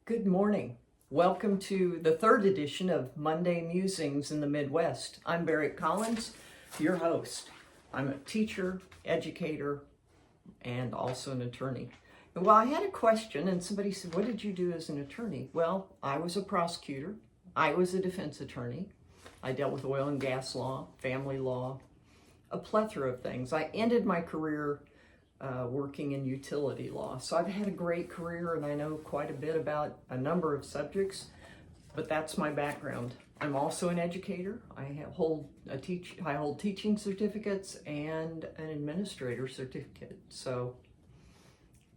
Good morning. Welcome to the third edition of Monday Musings in the Midwest. I'm Barrett Collins, your host. I'm a teacher, educator, and also an attorney. And well, I had a question and somebody said, what did you do as an attorney? Well, I was a prosecutor. I was a defense attorney. I dealt with oil and gas law, family law, a plethora of things. I ended my career working in utility law. So I've had a great career and I know quite a bit about a number of subjects, but that's my background. I'm also an educator. I hold teaching certificates and an administrator certificate. So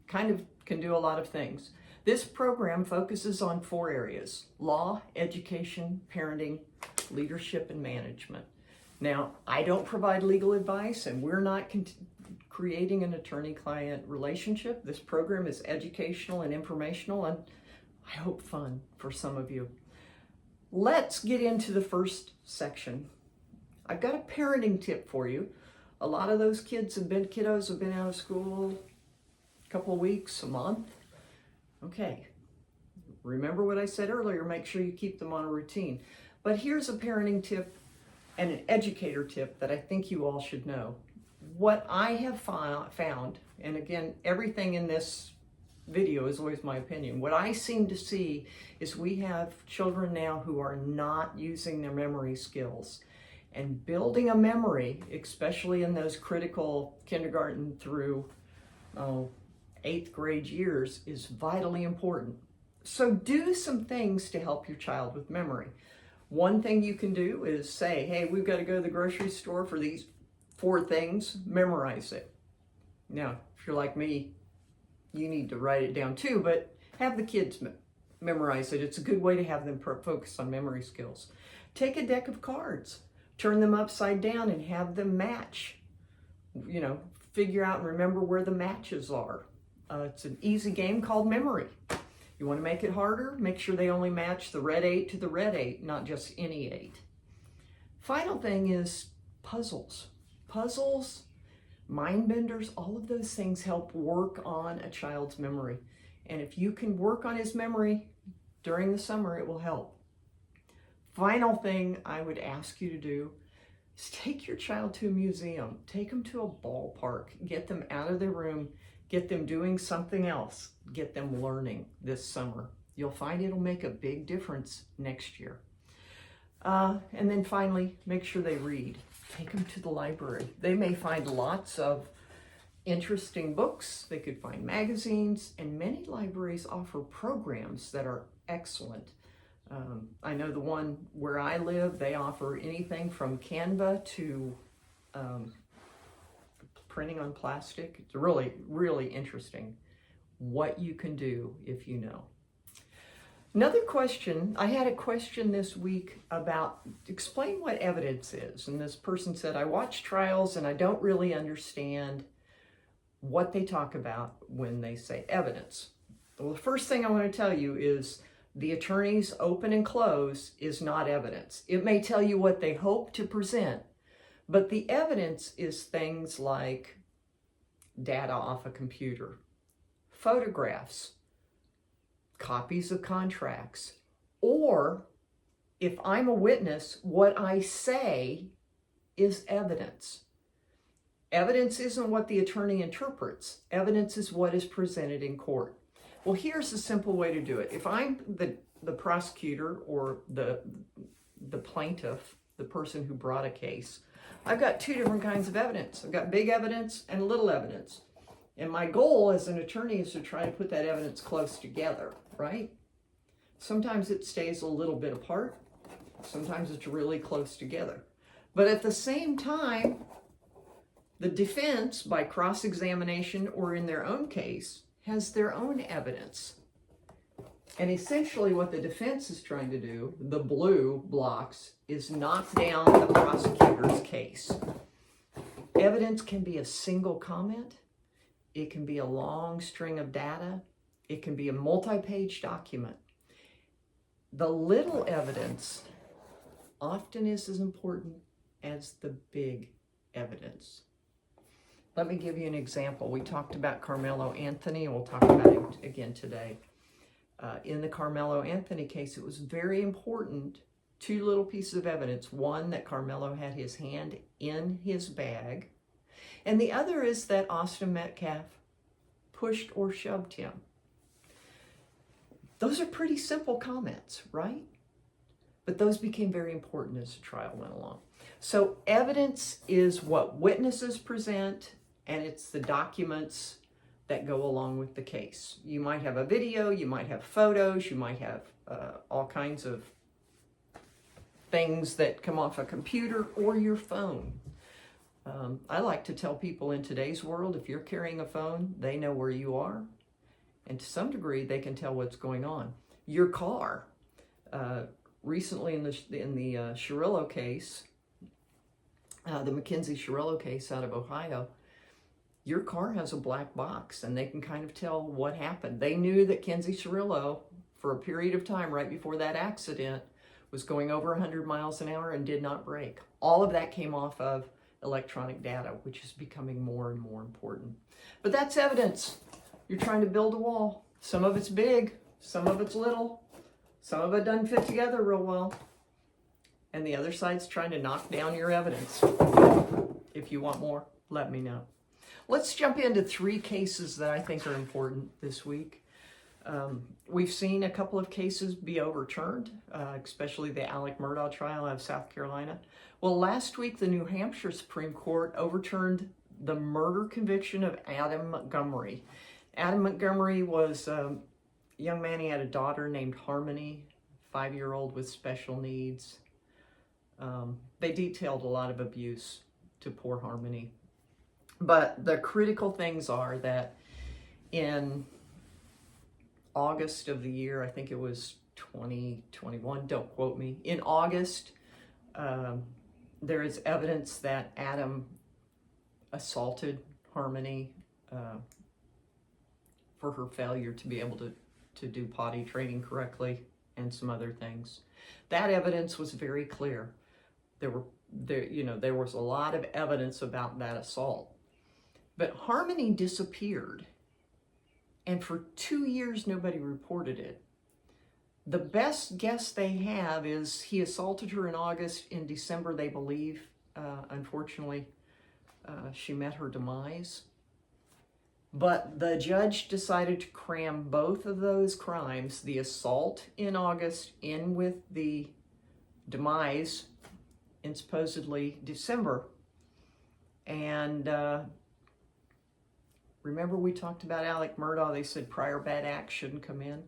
kind of can do a lot of things. This program focuses on 4 areas: law, education, parenting, leadership, and management. Now, I don't provide legal advice and we're not creating an attorney-client relationship. This program is educational and informational and I hope fun for some of you. Let's get into the first section. I've got a parenting tip for you. A lot of those kiddos have been out of school a couple of weeks, a month. Okay, remember what I said earlier, make sure you keep them on a routine. But here's a parenting tip and an educator tip that I think you all should know. What I have found, and again, everything in this video is always my opinion, what I seem to see is we have children now who are not using their memory skills. And building a memory, especially in those critical kindergarten through 8th grade years, is vitally important. So do some things to help your child with memory. One thing you can do is say, hey, we've got to go to the grocery store for these 4 things, memorize it. Now, if you're like me, you need to write it down too, but have the kids memorize it. It's a good way to have them focus on memory skills. Take a deck of cards, turn them upside down and have them match. Figure out and remember where the matches are. It's an easy game called memory. You want to make it harder? Make sure they only match the red 8 to the red 8, not just any 8. Final thing is puzzles. Puzzles, mind benders, all of those things help work on a child's memory. And if you can work on his memory during the summer, it will help. Final thing I would ask you to do is take your child to a museum. Take them to a ballpark. Get them out of their room. Get them doing something else. Get them learning this summer. You'll find it'll make a big difference next year. And then finally, make sure they read. Take them to the library. They may find lots of interesting books. They could find magazines, and many libraries offer programs that are excellent. I know the one where I live, they offer anything from Canva to printing on plastic. It's really, really interesting what you can do if you know. Another question, I had a question this week about explain what evidence is. And this person said, I watch trials and I don't really understand what they talk about when they say evidence. Well, the first thing I want to tell you is the attorney's open and close is not evidence. It may tell you what they hope to present, but the evidence is things like data off a computer, photographs, copies of contracts, or if I'm a witness, what I say is evidence. Evidence isn't what the attorney interprets. Evidence is what is presented in court. Well, here's a simple way to do it. If I'm the prosecutor or the plaintiff, the person who brought a case, I've got 2 different kinds of evidence. I've got big evidence and little evidence. And my goal as an attorney is to try to put that evidence close together, right? Sometimes it stays a little bit apart. Sometimes it's really close together. But at the same time, the defense, by cross-examination or in their own case, has their own evidence. And essentially what the defense is trying to do, the blue blocks, is knock down the prosecutor's case. Evidence can be a single comment. It can be a long string of data. It can be a multi-page document. The little evidence often is as important as the big evidence. Let me give you an example. We talked about Carmelo Anthony, and we'll talk about him again today. In the Carmelo Anthony case, it was very important. Two little pieces of evidence. One, that Carmelo had his hand in his bag. And the other is that Austin Metcalf pushed or shoved him. Those are pretty simple comments, right? But those became very important as the trial went along. So evidence is what witnesses present, and it's the documents that go along with the case. You might have a video, you might have photos, you might have all kinds of things that come off a computer or your phone. I like to tell people in today's world, if you're carrying a phone, they know where you are, and to some degree, they can tell what's going on. Your car, recently in the Cirillo case, the Mackenzie Cirillo case out of Ohio, your car has a black box, and they can kind of tell what happened. They knew that Kenzie Cirillo, for a period of time right before that accident, was going over 100 miles an hour and did not brake. All of that came off of electronic data, which is becoming more and more important. But that's evidence. You're trying to build a wall. Some of it's big, some of it's little, some of it doesn't fit together real well. And the other side's trying to knock down your evidence. If you want more, let me know. Let's jump into 3 cases that I think are important this week. We've seen a couple of cases be overturned, especially the Alec Murdaugh trial out of South Carolina. Well, last week, the New Hampshire Supreme Court overturned the murder conviction of Adam Montgomery. Adam Montgomery was a young man. He had a daughter named Harmony, 5-year-old with special needs. They detailed a lot of abuse to poor Harmony. But the critical things are that in August of the year, I think it was 2021, don't quote me, in August, there is evidence that Adam assaulted Harmony for her failure to be able to do potty training correctly and some other things. That evidence was very clear. There was a lot of evidence about that assault. But Harmony disappeared, and for 2 years, nobody reported it. The best guess they have is he assaulted her in August. In December, they believe, unfortunately, she met her demise. But the judge decided to cram both of those crimes, the assault in August in with the demise in supposedly December. And remember we talked about Alec Murdaugh, they said prior bad acts shouldn't come in.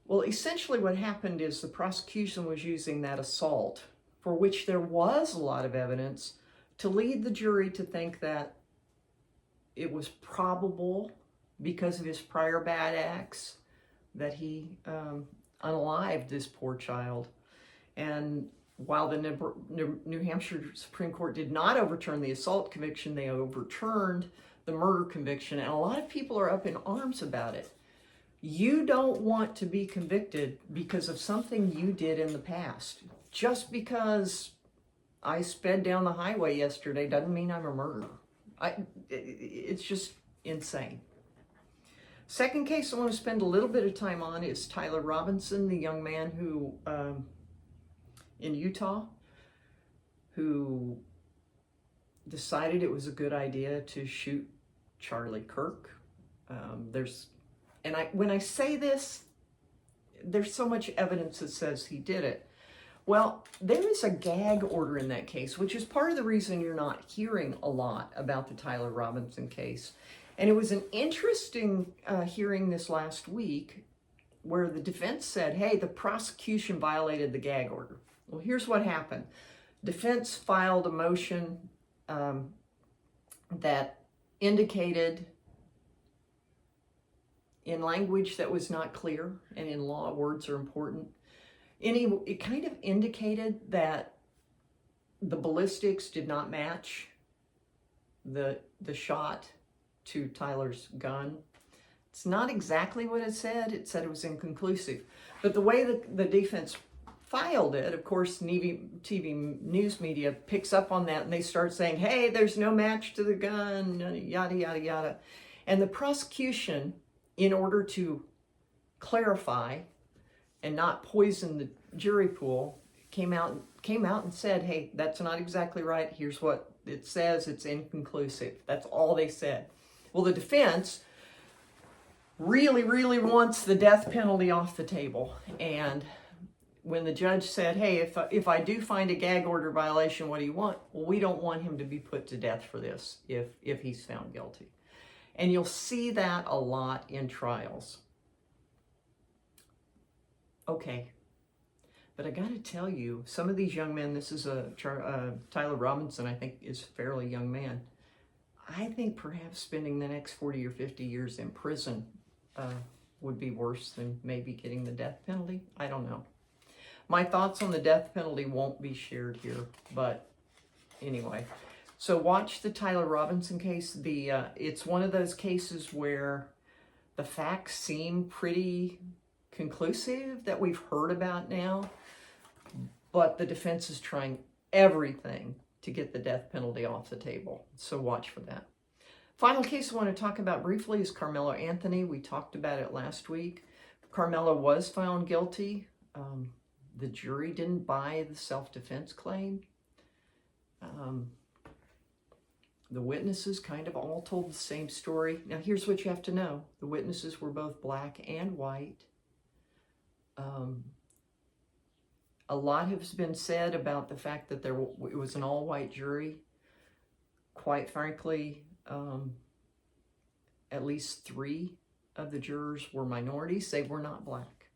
Well, essentially what happened is the prosecution was using that assault, for which there was a lot of evidence, to lead the jury to think that it was probable, because of his prior bad acts, that he unalived this poor child. And while the New Hampshire Supreme Court did not overturn the assault conviction, they overturned the murder conviction, and a lot of people are up in arms about it. You don't want to be convicted because of something you did in the past. Just because I sped down the highway yesterday doesn't mean I'm a murderer. It's just insane. Second case I want to spend a little bit of time on is Tyler Robinson, the young man who, in Utah, who decided it was a good idea to shoot Charlie Kirk. When I say this, there's so much evidence that says he did it. Well, there is a gag order in that case, which is part of the reason you're not hearing a lot about the Tyler Robinson case. And it was an interesting hearing this last week where the defense said, hey, the prosecution violated the gag order. Well, here's what happened. Defense filed a motion that indicated, in language that was not clear, and in law, words are important, it kind of indicated that the ballistics did not match the shot to Tyler's gun. It's not exactly what it said. It said it was inconclusive. But the way that the defense filed it, of course, TV news media picks up on that, and they start saying, hey, there's no match to the gun, yada, yada, yada. And the prosecution, in order to clarify and not poison the jury pool, came out and said, hey, that's not exactly right. Here's what it says. It's inconclusive. That's all they said. Well, the defense really, really wants the death penalty off the table. And when the judge said, hey, if I do find a gag order violation, what do you want? Well, we don't want him to be put to death for this if he's found guilty. And you'll see that a lot in trials. Okay. But I got to tell you, some of these young men, this is Tyler Robinson, I think, is a fairly young man. I think perhaps spending the next 40 or 50 years in prison would be worse than maybe getting the death penalty. I don't know. My thoughts on the death penalty won't be shared here, but anyway. So watch the Tyler Robinson case. It's one of those cases where the facts seem pretty conclusive that we've heard about now, but the defense is trying everything to get the death penalty off the table. So watch for that. Final case I want to talk about briefly is Carmelo Anthony. We talked about it last week. Carmelo was found guilty. The jury didn't buy the self-defense claim. The witnesses kind of all told the same story. Now, here's what you have to know. The witnesses were both black and white. A lot has been said about the fact that it was an all-white jury. Quite frankly, at least 3 of the jurors were minorities. They were not black.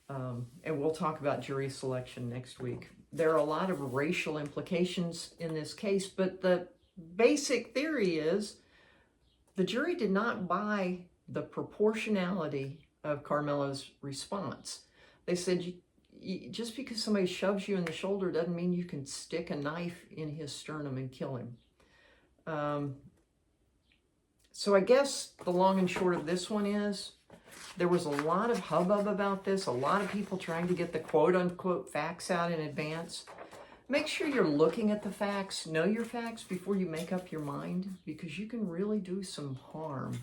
And we'll talk about jury selection next week. There are a lot of racial implications in this case, but the basic theory is the jury did not buy the proportionality of Carmelo's response. They said, just because somebody shoves you in the shoulder doesn't mean you can stick a knife in his sternum and kill him. So I guess the long and short of this one is, there was a lot of hubbub about this, a lot of people trying to get the quote-unquote facts out in advance. Make sure you're looking at the facts, know your facts before you make up your mind, because you can really do some harm.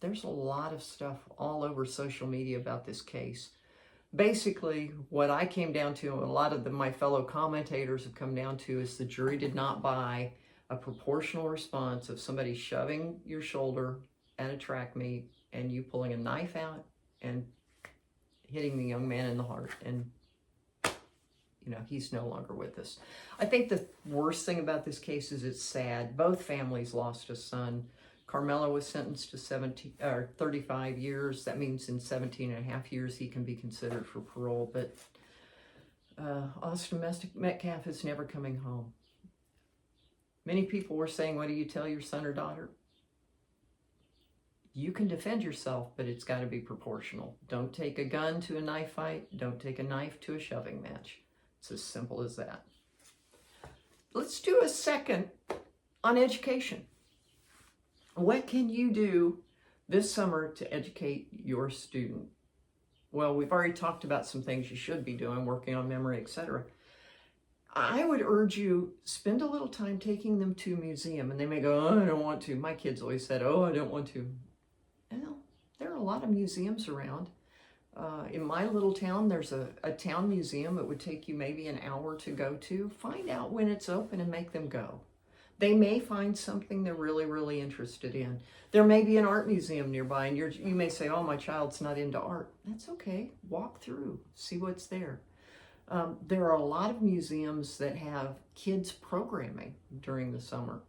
There's a lot of stuff all over social media about this case. Basically, what I came down to, and a lot of my fellow commentators have come down to, is the jury did not buy a proportional response of somebody shoving your shoulder at a track meet and you pulling a knife out and hitting the young man in the heart. And, you know, he's no longer with us. I think the worst thing about this case is it's sad. Both families lost a son. Carmelo was sentenced to 35 years. That means in 17 and a half years he can be considered for parole. But Austin Metcalf is never coming home. Many people were saying, what do you tell your son or daughter? You can defend yourself, but it's got to be proportional. Don't take a gun to a knife fight. Don't take a knife to a shoving match. It's as simple as that. Let's do a second on education. What can you do this summer to educate your student? Well, we've already talked about some things you should be doing, working on memory, etc. I would urge you, spend a little time taking them to a museum. And they may go, oh, I don't want to. My kids always said, oh, I don't want to. Well, there are a lot of museums around. In my little town, there's a town museum. It would take you maybe an hour to go to. Find out when it's open and make them go. They may find something they're really, really interested in. There may be an art museum nearby, and you may say, oh, my child's not into art. That's okay. Walk through. See what's there. There are a lot of museums that have kids programming during the summer.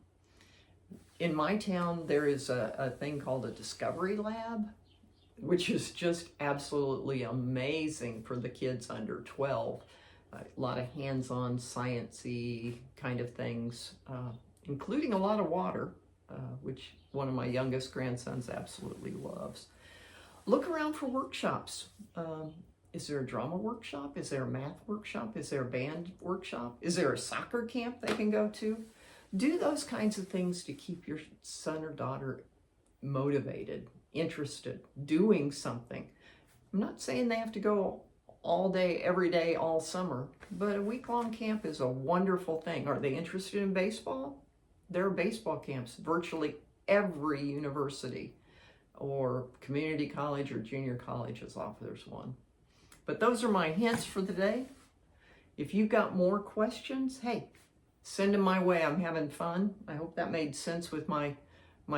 In my town, there is a thing called a Discovery Lab, which is just absolutely amazing for the kids under 12. A lot of hands-on, science-y kind of things, including a lot of water, which one of my youngest grandsons absolutely loves. Look around for workshops. Is there a drama workshop? Is there a math workshop? Is there a band workshop? Is there a soccer camp they can go to? Do those kinds of things to keep your son or daughter motivated, interested, doing something. I'm not saying they have to go all day, every day, all summer, but a week-long camp is a wonderful thing. Are they interested in baseball? There are baseball camps. Virtually every university or community college or junior colleges offers one. But those are my hints for the day. If you've got more questions, hey, send them my way. I'm having fun. I hope that made sense with my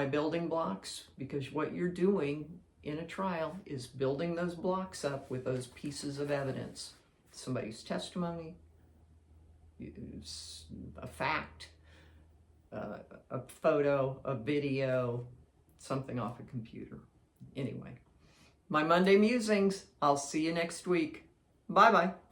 building blocks, because what you're doing in a trial is building those blocks up with those pieces of evidence. Somebody's testimony, a fact, a photo, a video, something off a computer. Anyway, my Monday musings. I'll see you next week. Bye-bye.